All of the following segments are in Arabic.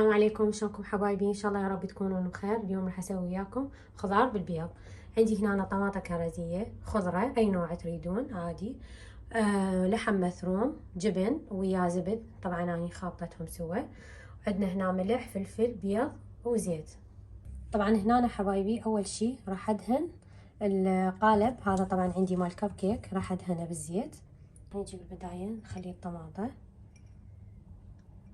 السلام عليكم، شلونكم حبايبي؟ ان شاء الله يا رب تكونون بخير. اليوم راح اسوي وياكم خضار بالبيض. عندي هنا طماطة كرزية، خضرة اي نوع تريدون عادي، لحم مفروم، جبن ويا زبد، طبعا اني خابطتهم سوا. عندنا هنا ملح، فلفل بيض وزيت. طبعا هنا حبايبي اول شي راح ادهن القالب هذا، طبعا عندي مال كب كيك، راح ادهنه بالزيت. نيجي بالبداية نخلي الطماطة.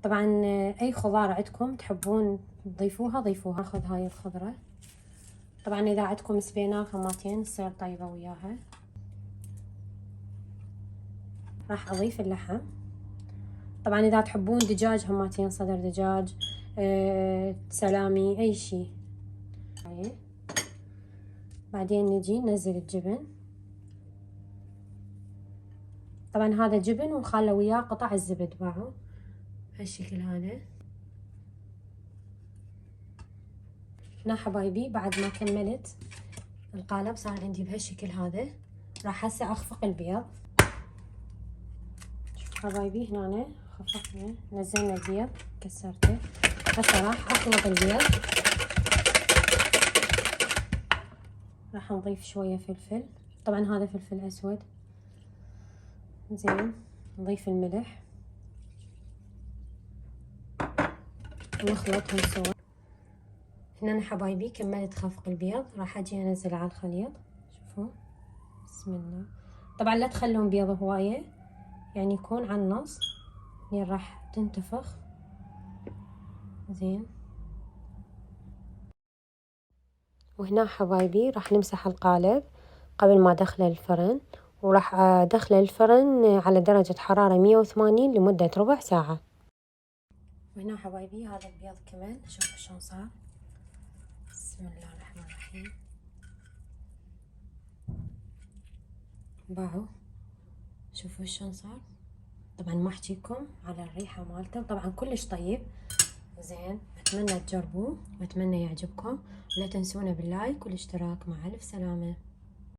طبعا اي خضار عندكم تحبون تضيفوها ضيفوها. اخذ هاي الخضرة، طبعا اذا عندكم سبيناخ هماتين تصير طيبة وياها. راح اضيف اللحم. طبعا اذا تحبون دجاج هماتين، صدر دجاج، سلامي، اي شي. بعدين نجي ننزل الجبن. طبعا هذا جبن وخله وياه قطع الزبد باعوا هالشكل هذا. هنا حبايبي بعد ما كملت القالب صار عندي بهالشكل هذا، راح هسه اخفق البيض. شوف حبايبي هنا خفقنا، نزلنا البيض كسرته. هسه راح اخلط البيض. راح نضيف شوية فلفل، طبعا هذا فلفل اسود. زين، نضيف الملح ونخلطهم سوا. هنا حبايبي كملت خفق البيض، راح اجي انزل على الخليط. شوفوا، بسم الله. طبعا لا تخلون بيض هواية، يعني يكون على النص، يعني راح تنتفخ. زين، وهنا حبايبي راح نمسح القالب قبل ما ادخله الفرن، وراح ادخله الفرن على درجة حرارة 180 لمدة ربع ساعة. وهنا حبايبي هذا البيض كمان، شوفوا شلون صار. بسم الله الرحمن الرحيم. باعوا، شوفوا شلون صار. طبعا ما احكيكم على الريحة مالته، طبعا كلش طيب. زين، اتمنى تجربوه واتمنى يعجبكم. لا تنسونا باللايك والاشتراك. مع الف سلامة.